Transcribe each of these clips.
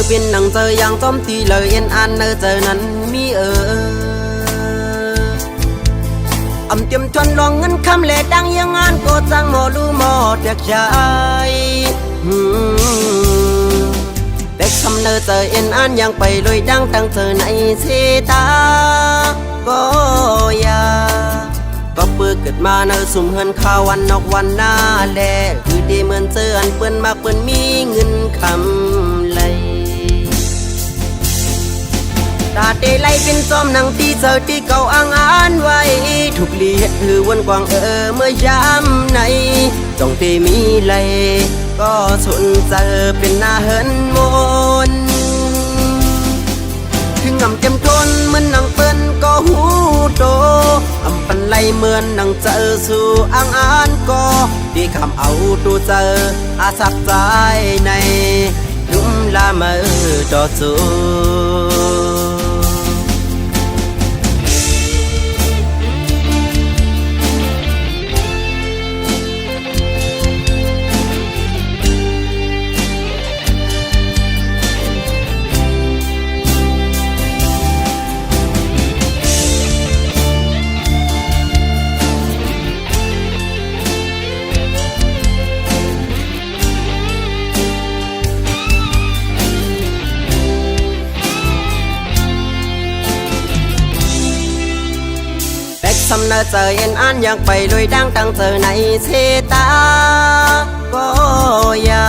เป็นหนังเจออย่างต้มตีเลยเอ็นอันเจอนั้นมีเตรียมทวนลองเงินคำเล่ดังยังงานก็จังหมอรู้หมอเด็กใจแต่คำเจอเอ็นอันยังไปลอยดังตั้งเจอในเสตาก็ยาก็เปิดเกิดมาสุ่มเฮินข้าววันนอกวันหน้าแลคือดีเหมือนเจออันเปิ้นมากเปิ้นมีเงินคำไหลตาเตไลเป็นจอมหนังที่เจอที่เก่าอ้างอ่านไว้ถูกเลียดถือวนกวางเมื่อยามไหนจงเตมีไหลก็สนเจอเป็นหน้าเฮินมนถึงงำเต็มทนเหมือนหนังเปิ้นก็หูโตปันไลเหมือนหนังเจอสู่อ้างอ่านก็ที่คำเอาตัวเจออาสักใจในลุ่มลามาจอสูสำเนาเจอเอ็นอันอยากไปลอยดังตั้งเจอในเสตาก็ยา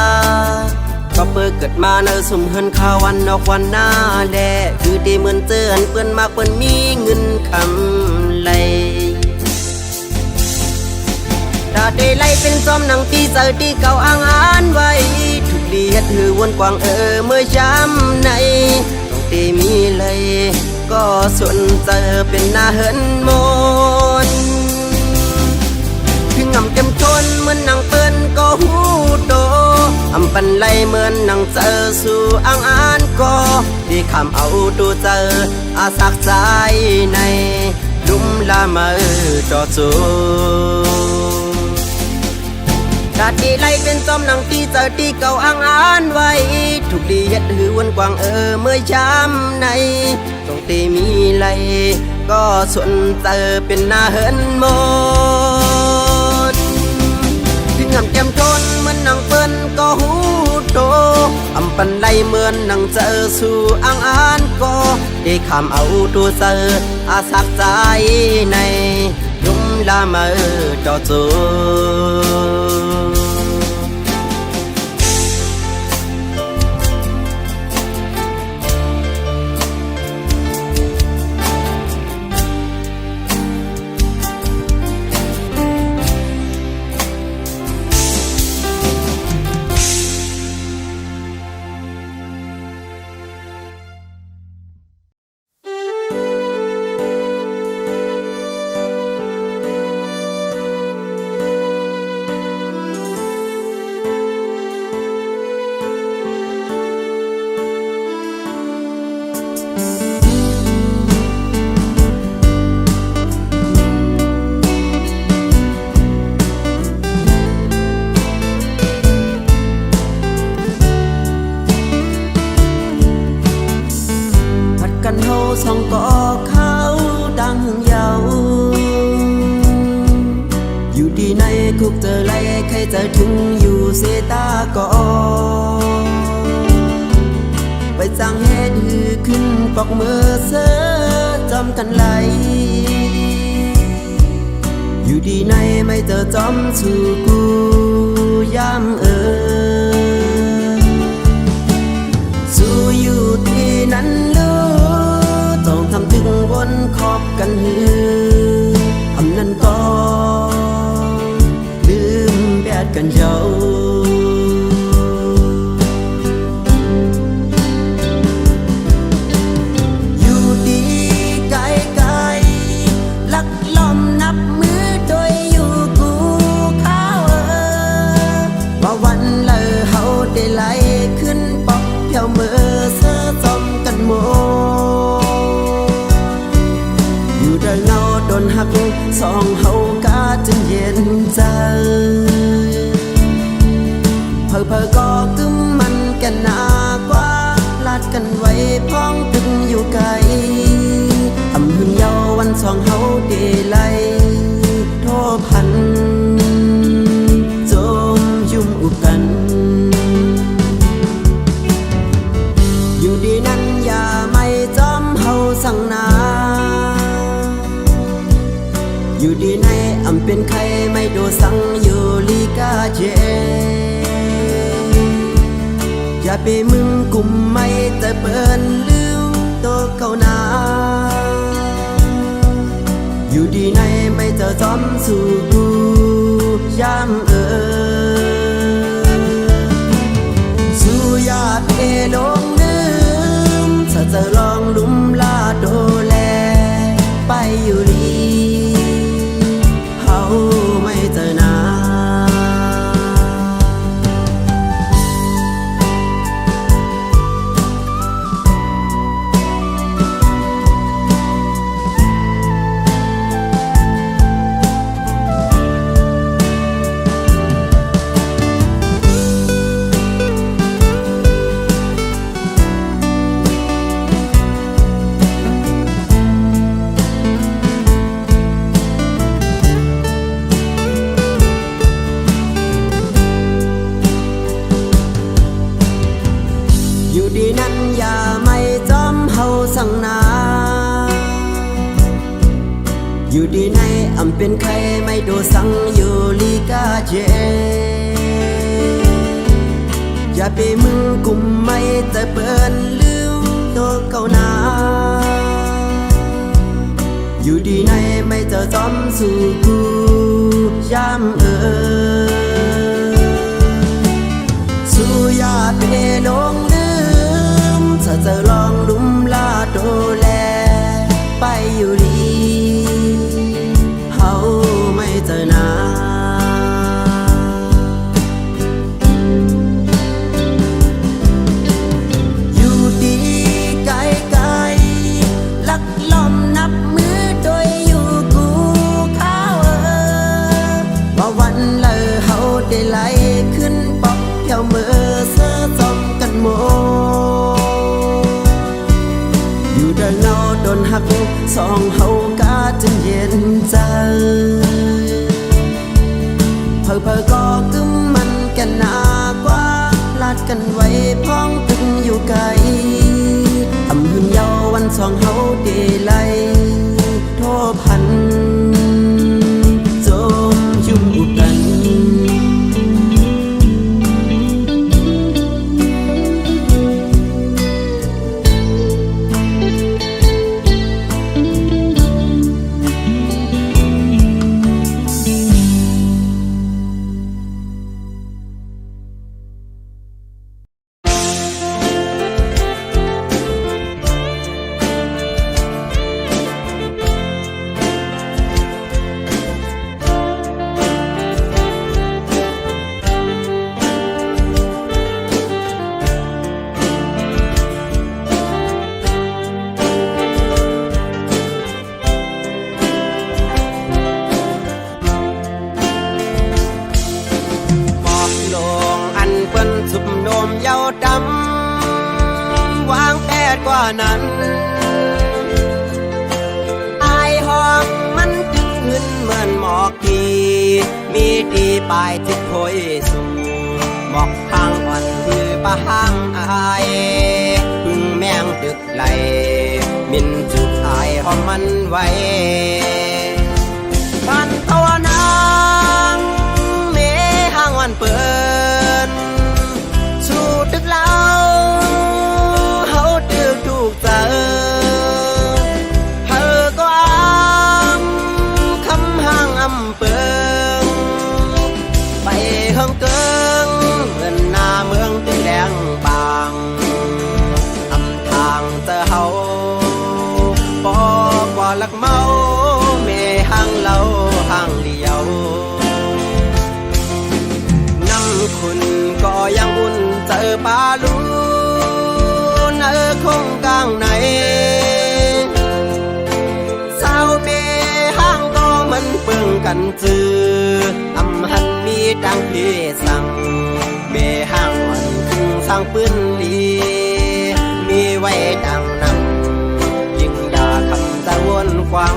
ก็เปิดเกิดมาสุ่มเฮินข้าววันนอกวันหน้าแลคือดีเหมือนเจออันเปิ้นมากเปิ้นมีเงินคำไหลตาได้ไล่เป็นจอมหนังที่เจอที่เก่าอ้างอ่านไว้ถูกเลียดถือวนกวางเมื่อย้ำในต้องเตมีเลยก็สนเจอเป็นหน้าเฮินมนถึงงำเต็มทนเหมือนหนังเปิ้นก็หูโตปันไลเหมือนหนังเจอสู่อ้างอ่านก็ที่คำเอาตัวเจออาสักใจในลุ่มลามาจอสูตาที่ไล่เป็นจอมหนังที่เจอที่เก่าอ้างอ่านไว้ถูกเลียดหือวนกวางเมื่อยามในต้องเตมีไหลก็ส่วนเจอเป็นหน้าเฮินมนถึงงำแก้มทนเหมือนหนังเปิ้นก็หูโตปันไลเหมือนหนังเจอสู่อ้างอ่านก็ได้คำเอาตัวเจออาสักใจในลุ่มลามาจอจูสองก่อเขาดังหึงเยาอยู่ดีในคุกเจอไล่ใครจะถึงอยู่เสตาก่อไปจังเหตุหือขึ้นปอกมือเสือจอมกันไหลอยู่ดีในไม่เจอจอมสู่กูย้ำสู้อยู่ที่นั้นต้องทำถึงวนขอบกันหือนั้นก็ลืมแบดกันเยาอยู่ดีไกลๆลักล้อมนับมือโดยอยู่กูข้าวว่าวันเลยเฮาได้ไหลขึ้นปอกเพียวมือเสื้อจอมกันโมเงาโดนหักสองเฮากาจนเย็นใจเพอก็กึมมันกันหนากว่า ไปมึงกุมไม่จะเปิ้นลืมตัวเก่านาอยู่ดีในไม่เจอจอมสู่กูยามสู่ยาเพลงลืมถ้าจะลองลุ่มลาโดแลไปอยู่ดีเฮาไม่เจอนาอยู่ดีนั้นอย่าไม่จอมเฮาสั่งนาอยู่ดีในอำเป็นใครไม่โดสั่งอยู่ลีกาเจอย่าไปมึงกุมไม่จะเปิ้นลืมตัวเก่านาอยู่ดีในไม่เจอจอมสู่กูยามสู่ยาเพลงลืมถ้าจะลองลุ่มลาโดแลไปอยู่ดีเฮาไม่เจอนาอยู่ดีไกลๆลักล้อมนับมือโดยอยู่กูเขาว่าวันเลยเฮาได้ไหลขึ้นปอกเที่ยวเมื่อเสื้อจอมกันโมอยู่เดินเงาโดนหักสองเฮากาจนเย็นใจเพอก็กึมมันกันหนากว่าลาดกันไว้พ้องตึงอยู่ไกลอำหึ่นเยาวันสองเฮาเดไลโทพันจมยุ่งกันสุบโนมเยาดำวางแปดกว่านั้นอายห้องมันจึงขึ้นเหมือนหมอกทีมีดีปลายทิศโพยสูงหมอกทางอ่อนคือปะหางอายพึ่งแมงตึกไหลมินจุกอายหอมมันไว้บ้านตัวนางเมหางวันเปิดตึกเล่าเฮาตึกถูกเจอเธอก็คำห่างเปิงไปเฮิงเกิงเหมือนหน้าเมืองตึงแดงบางทางเจอเฮาบอกว่าลักเมาเมห่างเล่าห่างเลียวน้ำคุณก็ยังอุ่นเจอปลาลูนคงกลางไหนสาวเมห้างก็มันเปิงกันจืออำหันมีดังพี่สั่งเมห้างวันคึงสร้างปืนลีมีไว้ดังนั้นยิ่งด่าคำตะวนควัง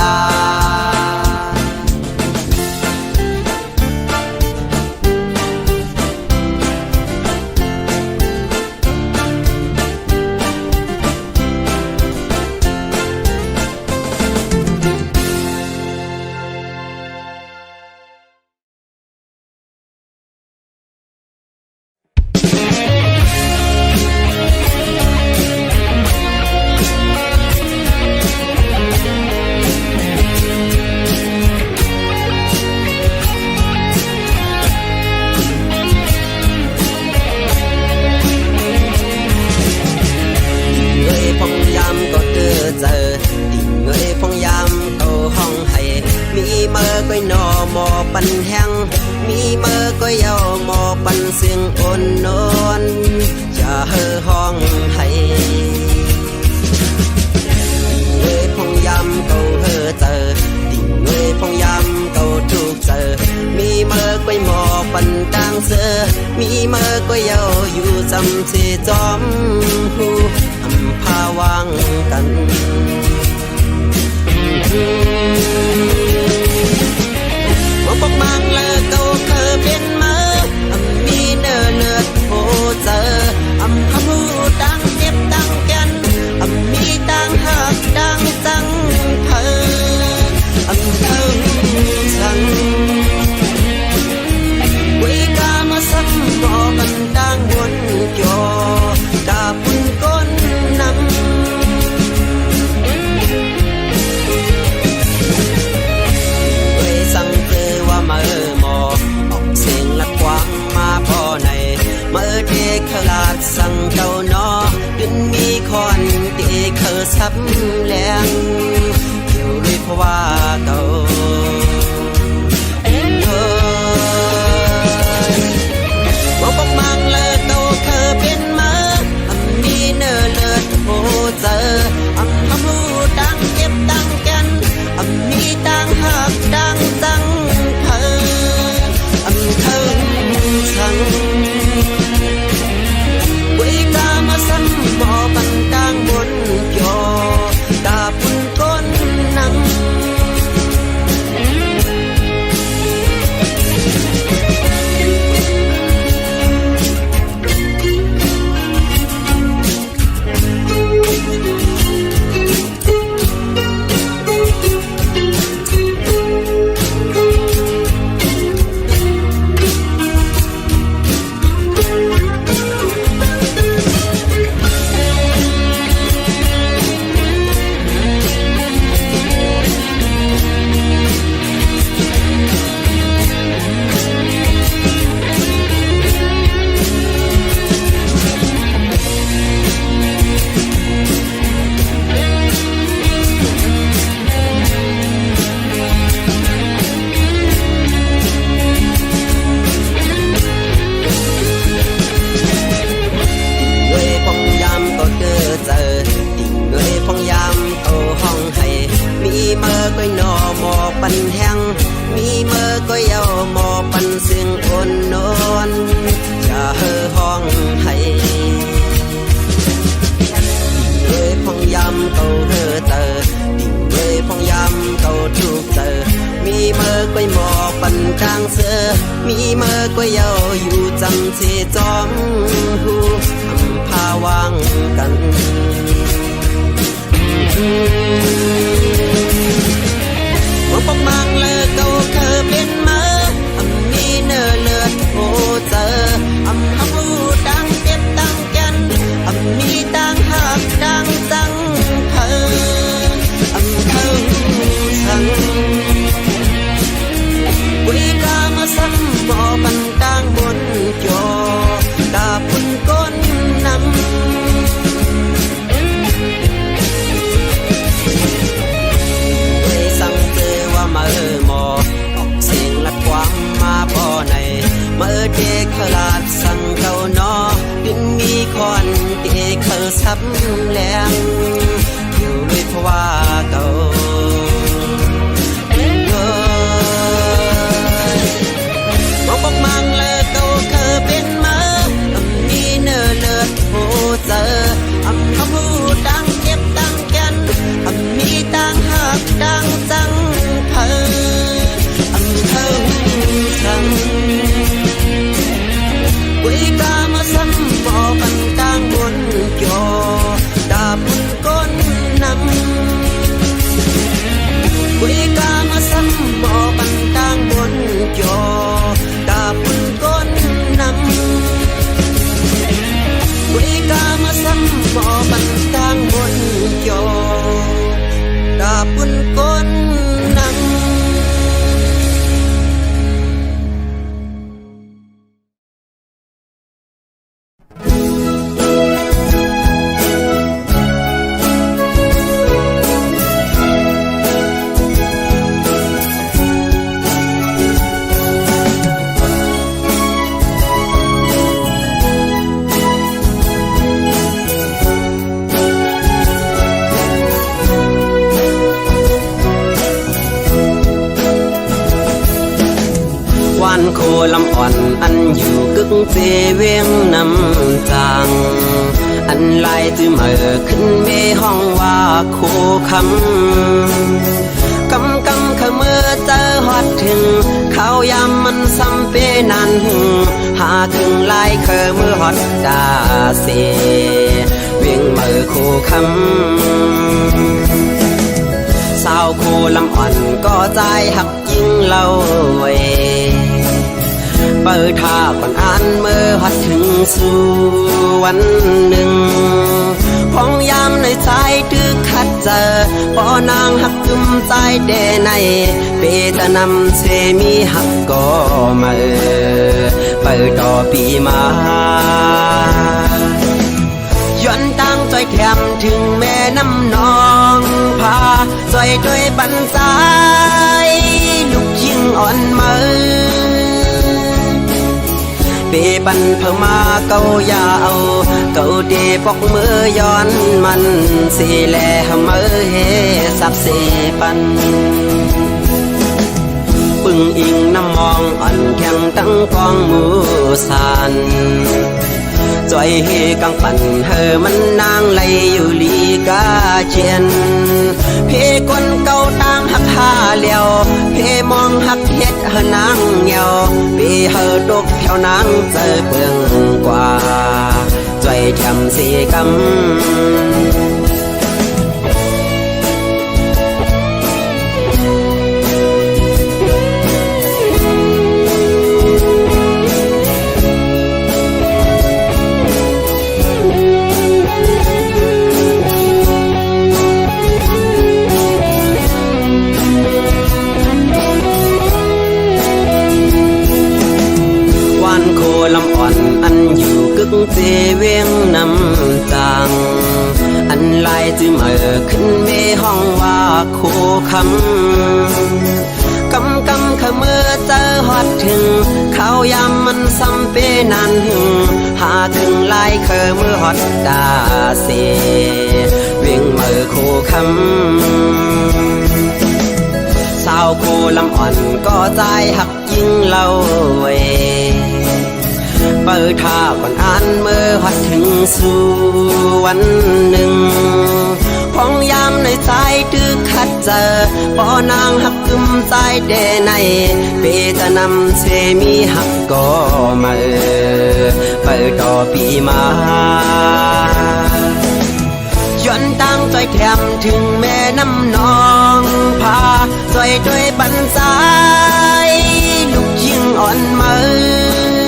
ลาปันแห้งมีเมื่อก็เยาหมอปันเสียงอ่อนนอนจะเฮ่อห้องให้เอ้ยพงยำเก่าเฮ่อเจอดิ่งเอ้ยพงยำเก่าถูกเจอมีเมื่อก็หมอปันต่างเสือมีเมื่อก็เยาอยู่จำเสจอมหูอำพาวางกันปกมังเลอเก่าเคยเป็นมามีเนื้อเลือดโหเจอคำพูดดังเจ็บดังแก่นมีดังหักดังจังเธอเธอฉันวิกามาสักหมอกันดังวนจอกาปุ่นก้นนำ ดังเสือมีเมื่อก็เยาอยู่จำเชจอมหูพาวางกันว่าปกมังเลอเก่าเคยเป็นมามีเนื้อเลือดโอเจอฮักรู้ดังเจ็บดังกันมีดังหักดังจังเธอฉันบุรีกามาซ้ำบ่อบันกลางบนจอดาปุ่นก้นนำสั่งเจอว่ามาหมอออกเสียงลัดความมาบ่อในเมื่อเด็กขลาดสั่งเก่านอดินมีคอนเด็กเขาซับแรงอยู่ด้วยเพราะว่าเก่าปกมังเลอเก่าเคยเป็นมามีเนื้อเลือดโอเจอเขาพูดดังเจ็บดังกันมีดังหักดังจังเธอฉันกุยกามาซ้ำบ่อบันกลางบนจอดาบุญก้นนำกุยกามาซ้ำบ่อบันกลางบนจอดาบุญก้นนำกุยกามาซ้ำบ่อบันกลางบนจอดาบุญก้นนำวันโคลำอ่อนอันอยู่กึ่งเจเวียงน้ำจางอันลายจื้อเมื่อขึ้นเมห้องว่าโคคำขเมื่อเจอฮอดถึงเขายามมันซ้ำเปนันหาถึงลายเคยเมื่อฮอดดาเสเวียงเมื่อโคคำสาวโคลำอ่อนก็ใจหักยิ่งเล่าไว้เปิดท่าก่อนอ่านเมื่อหัดถึงสู่วันหนึ่งพองยามในใจตึกขัดเจอปอนางหักกึมใจเดในเปจะนำเสมีหักก็มาเปิดต่อปีมาย้อนตั้งใจแถมถึงแม่น้ำนองพาใจด้วยบันสายลูกยิ่งอ่อนมือเปปันเพิ่มมาเก่ายาวเก่าเดปอกมือย้อนมันสีแลมือเฮสับเสปันปึงอิงน้ำมองอ่อนแข็งตั้งกองมือสันจอยเฮกังปั่นเฮมันนางไหลอยู่ลีกาเจียนเพคนเก่าตั้งหักหาเลี้ยวเพมองหักเฮ็ดเฮนางเหี่ยวเพเฮตกแถวนางเจอเปลืองกว่าจอยแถมสีกำลำอ่อนอันอยู่กึ่งเจเวียงน้ำจางอันลายจื้อเมื่อขึ้นเมห้องว่าโคคำขเมื่อเจอฮอดถึงเขายามมันซ้ำเปนันหาถึงลายเคยเมื่อฮอดดาเสเวียงเมื่อโคคำสาวโคลำอ่อนก็ใจหักยิ่งเล่าไว้เปิดท่าก่อนอ่านเมื่อหัดถึงสู่วันหนึ่งพ ของยามในสายตื้อคัดเจอบ่นางหักกึมสายเดในเปตะนำเสมีหักก็มาเปิดต่อปีมาย้อนตั้งใจแถมถึงแม่น้ำนองพาใจด้วยบันสายลูกยิงอ่อนมือ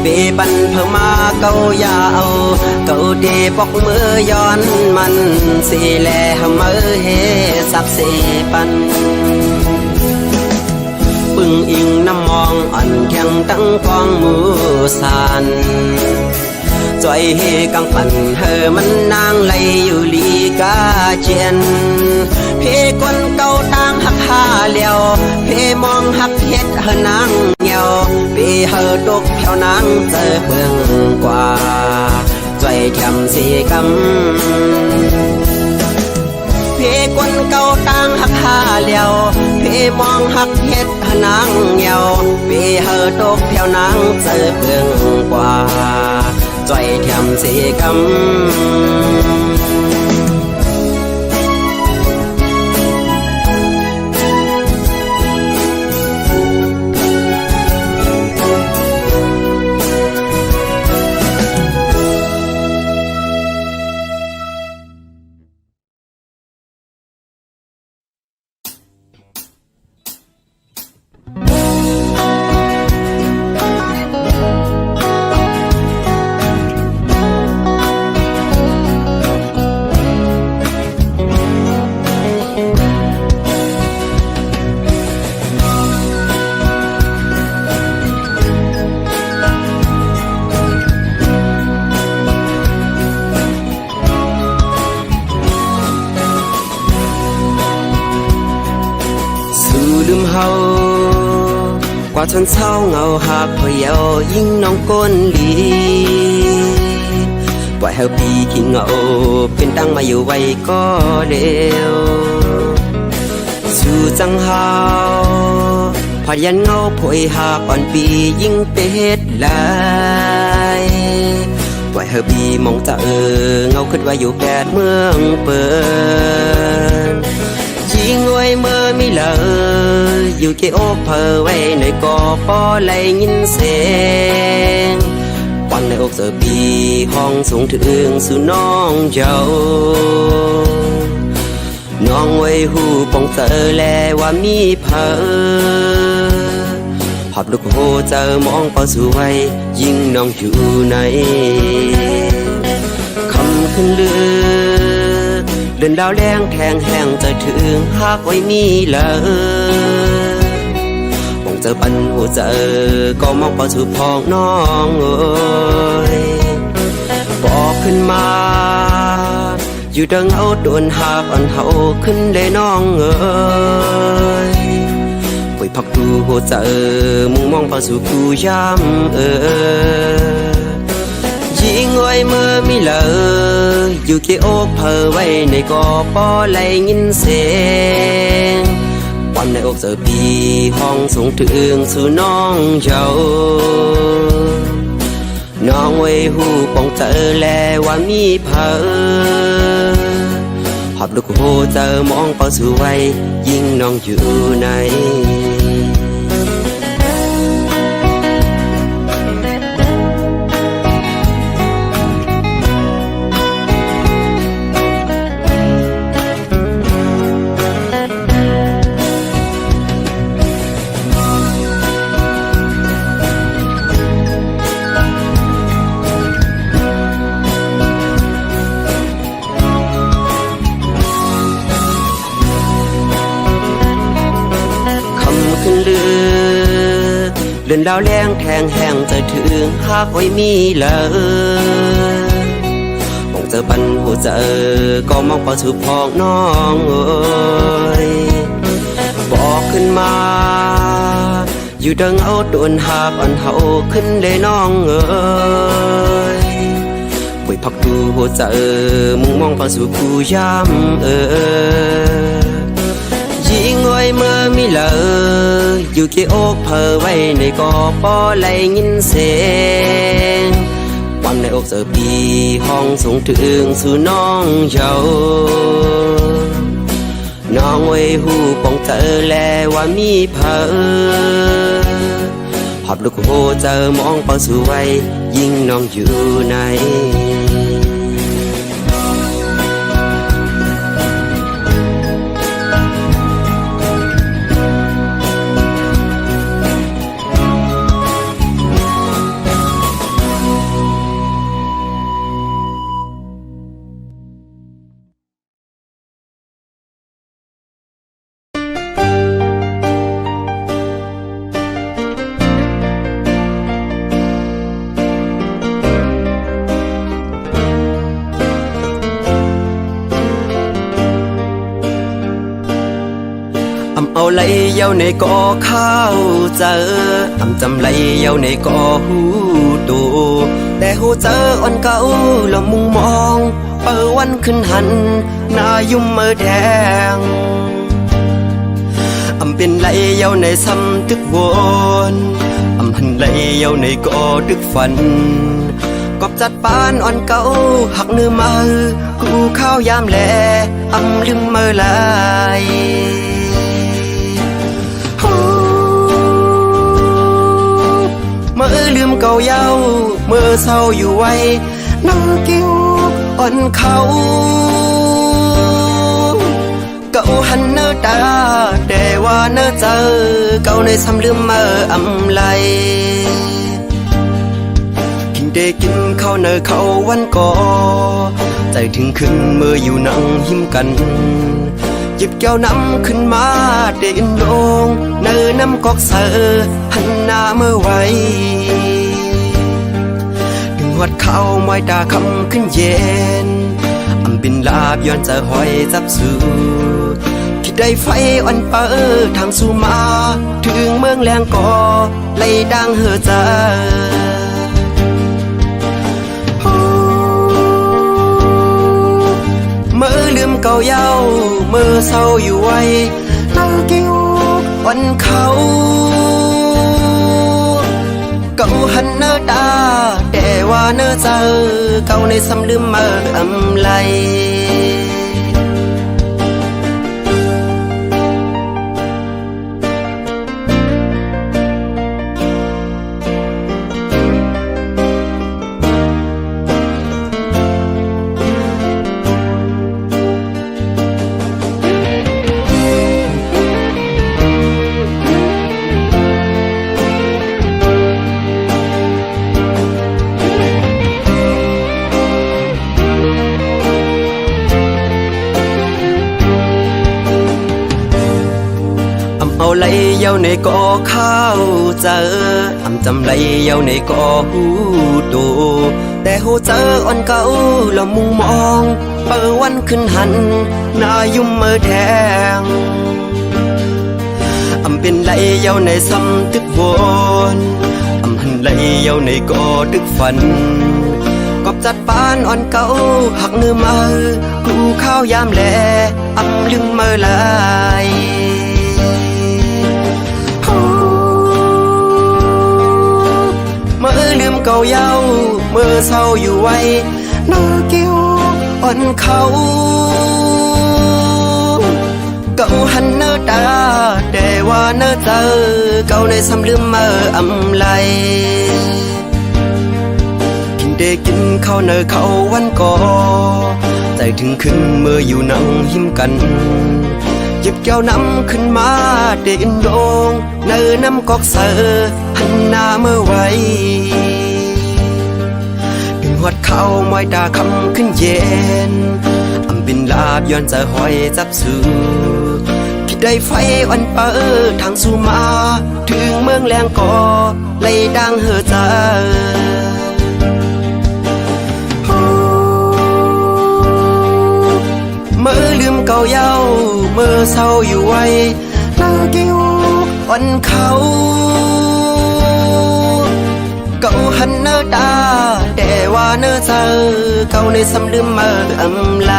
เบบันเพิ่มมาเกายาวเกาเดปอกมือย้อนมันสีแลมือเฮสับเสปันปึงอิงน้ำมองอ่อนแข็งตั้งกองมือสันจอยเฮกังปั่นเฮมันนางไหลอยู่ลีกาเจียนเพคนเก่าต่างหักหาเลียวเพมองหักเฮ็ดเฮนางเงียวเพเฮตกแถวนางเจอเบิ่งกว่าจอยแถมสีกำเพคนเก่าต่างหักหาเลียวเพมองหักเฮ็ดเฮนางเงียวเพเฮตกแถวนางเจอเบิ่งกว่าใจแถมสีกำลืมเฮากว่าชนเศร้าเงาหักพยาวยิ่งน้องก้นลีปล่อยเฮาปีขี้เงาเป็นดังมาอยู่ไว้ก็เร็วสู่จังเฮาพอยันเงาพวยหักอ่อนปียิ่งเป็ดลายปล่อยเฮาปีมองจะเงาคิดว่าอยู่แปดเมืองเปิดยิงไว้เมื่อมีเลยอยู่เกี่ยวเพอไว้ในกอปอไหลยินเสียงวันในอกเจอปีห้องสูงถึงสู่น้องเจ้าน้องไว้หูปองเจอแลว่ามีเพอหอบลูกโหเจอมองเป้าสู่ไว้ยิ่งน้องอยู่ในคำขึ้นเลือเดินดาวแดงแทงแห้งจะถึงหากไว้มีเลยมองเจอปันหัวเจอก็มองเป้าสู่พองน้องเอ้ยบอกขึ้นมาอยู่ดังเอาโดนหากอ่อนเฮาขึ้นได้น้องเอ้ยปล่อยพักดูหัวเจอมุงมองเป้าสู่ผู้ย้ำยิงไว้เมื่อมีเลยอยู่เกี่ยวเพอไว้ในกอปอไหลยินเสียงวันในอกเจอปีห้องสูงถึงสู่น้องเจ้าน้องไว้หูปองเจอแลว่ามีเพอหอบลูกโหเจอมองเป้าสู่ไว้ยิ่งน้องอยู่ในขึ้นเลือเดินดาวแรงแทงแห้งจะถึงหากไว้มีเลยมองเจอปันหัวเจอก็มองเป้าสู่พองน้องเอ้ยบอกขึ้นมาอยู่ดังเอาโดนหากอ่อนเฮาขึ้นได้น้องเอ้ยปล่อยพักดูหัวเจอมุงมองเป้าสู่ผู้ย้ำยิงไว้เมื่อมีเลยอยู่เกี่ยวเพอไว้ในกอปอไหลยินเสียงวัน ในอกเสือปีห้องสูงถึงสู่น้องเจ้าน้องไว้หูปองเธอแลว่ามีเพอหอบลูกโหเจอมองเป้าสู่ไว้ยิ่งน้องอยู่ในเอาไหลเย้าในก่อข้าวเจอจำไหลเย้าในก่อหูตูแต่หูเจออ่อนเก่าแล้วมุงมองเปิดวันขึ้นหันหน้ายุ่มมือแดงเป็นไหลเย้าในซ้ำตึกวนหันไหลเย้าในก่อตึกฝันกอบจัดปานอ่อนเก่าหักเนื้อมือกูข้าวยามแลลืมมือลายเมื่อลืมเก่าเย้าเมื่อเศร้าอยู่ไว้น้องกิ้วอ่อนเขาเก่าหันเนื้อตาแต่ว่าเนื้อเจอเก่าในซ้ำลืมเมื่อไหลกินได้กินข้าวเนื้อเขาวันก่อใจถึงขึ้นเมื่ออยู่นั่งหิมกันหยิบแก้วน้ำขึ้นมาเดินลงเนื้อน้ำกอกเสือหันหน้าเมื่อไว้ดึงหัดเข้าไม้ตาคำขึ้นเย็นบินลาบย้อนจะหอยจับสู่คิดได้ไฟอ่อนเปิดทางสู่มาถึงเมืองแรงก่อไล่ดังเหือใจเมื่อลืมเก่าเย้าเมื่อเศร้าอยู่ไว้น้ำกิ้วอ่อนเขาเก่าหันเนื้อตาแต่ว่าเนื้อเจอเก่าในซ้ำลืมเมื่อไหลเอาไหลเย้าในก่อข้าวเจอจำไหลเย้าในก่อหูตูแต่หูเจออ่อนเก่าแล้วมุงมองเปิดวันขึ้นหันหน้ายุ่มมือแดงเป็นไหลเย้าในซ้ำตึกวนหันไหลเย้าในก่อตึกฝันกอบจัดปานอ่อนเก่าหักเนื้อมือกูข้าวยามแลลืมมือลายเมื่อลืมเก่าเย้าเมื่อเศร้าอยู่ไว้น้องกิ้วอ่อนเขาเก่าหันเนื้อตาแต่ว่าเนื้อเจอเก่าในซ้ำลืมเมื่อไหลกินได้กินข้าวเนื้อเขาวันก่อใจถึงขึ้นเมื่ออยู่นั่งหิมกันหยิบแก้วน้ำขึ้นมาเดินลงเนื้อน้ำกอกเสือหันหน้าเมื่อไว้ดึงหัดเข้าไม้ตาคำขึ้นเย็นบินลาบย้อนจะหอยจับสู่คิดได้ไฟอ่อนเปิดทางสู่มาถึงเมืองแรงก่อไล่ดังเหือใจเมื่อลืมเก่าเย้าเมื่อเศร้าอยู่ไว้น้ำกิ้วอ่อนเขาเก่าหันเนื้อตาแต่ว่าเนื้อเจอเก่าในซ้ำลืมเมื่อไหล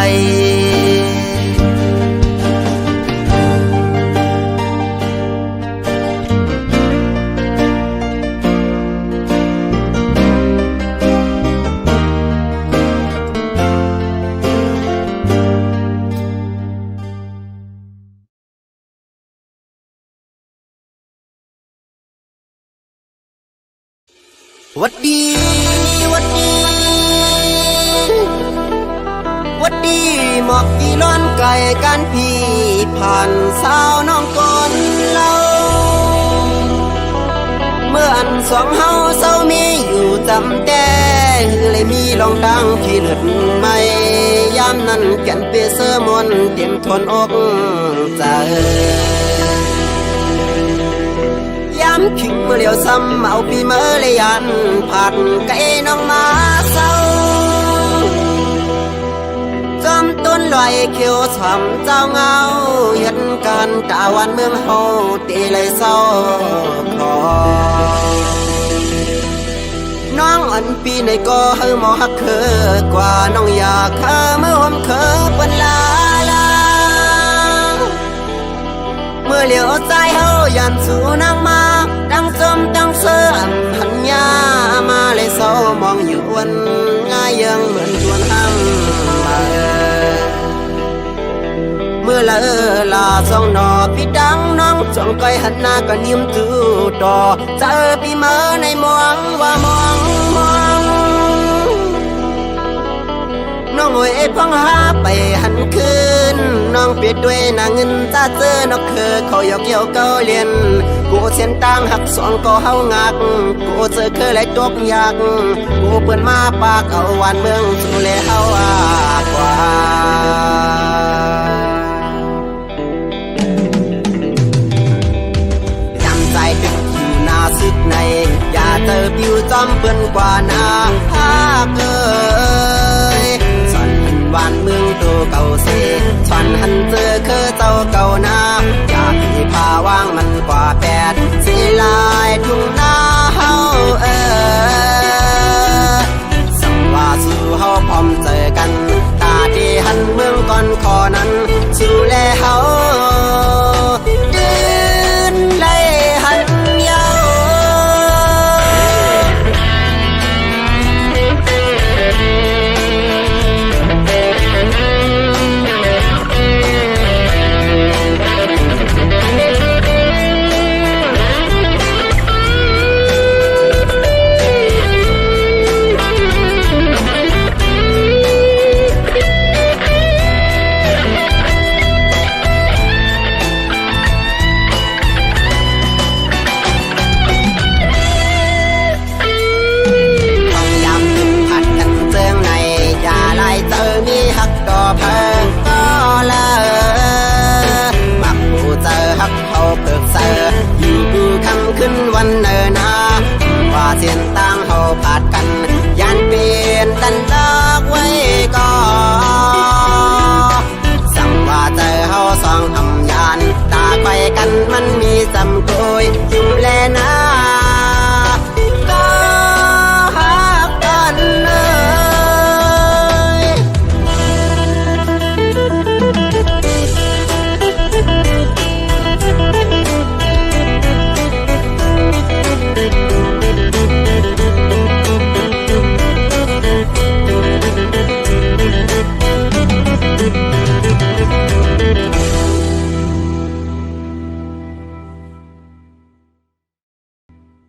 หวัดดีหวัดดีหวัดดีหมอกกี่ล้อนไก่กันพี่ผ่านสาวน้องก่อนเล่าเมื่ออันสองเฮาเศร้ามีอยู่จำแต่เลยมีลองดังขี้เลือดไม่ยามนั้นแก่นเปเสมอนเต็มทนอกใจยามขิงเมื่อเลี้ยวซ้ำเอาปีเมื่อเลยยันผัดไก่น้องมาเศร้าจอมต้นลอยเขียวฉ่ำเจ้าเงาเห็นการกาวันเมืองเฮาตีเลยเศร้าคอน้องอันปีในก็เฮาหมอฮักเคอกว่าน้องอยากเคเมื่อหอมเคอเป็นลาเมื่อเหลียวใจเฮายันสู่นางมาดังจมดังเสื่อมพันยามาเลยเศร้ามองอยู่วันง่ายยังเหมือนชวนห้ามมาเมื่อละลาสองนอพี่ดังน้องจ้องก้อยหันหน้าก็นิ่มจูต่อเจอพี่เมื่อในมองว่ามองน้องโอยพังหาไปหันคืนน้องเปียดด้วยนางเงินตาเจอนอกเคอเขาหยอกเกี่ยวเก้าเลียนกูเส้นต่างหักสองก็เฮางักกูเจอเคยไหลตกยากกูเปิดมาปากเอาวันเมืองสู่เลเฮากว่ายำใจดึกอยู่หน้าสิดในอย่าเจอผิวจอมเปื้อนกว่าหน้าภาคเอ้ยวานเมืองตัวเก่าเสฉันหันเจอคือเจ้าเก่านาอยากมีผ้าว่างมันกว่าแปดสีลายทุ่งนาเฮาสังว่าสู่เฮาพร้อมเจอกันตาที่หันเมืองก่อนคอนั้นสู่แลเฮาเดินไล่หันยาวขึ้นวันเนินนาว่าเสียนต่างเฮาผาดกันยันเปลี่ยนตันเลิกไว้ก่อนสั่งว่าเจอเฮาสองอำยานตาไปกันมันมีจำโกยอยู่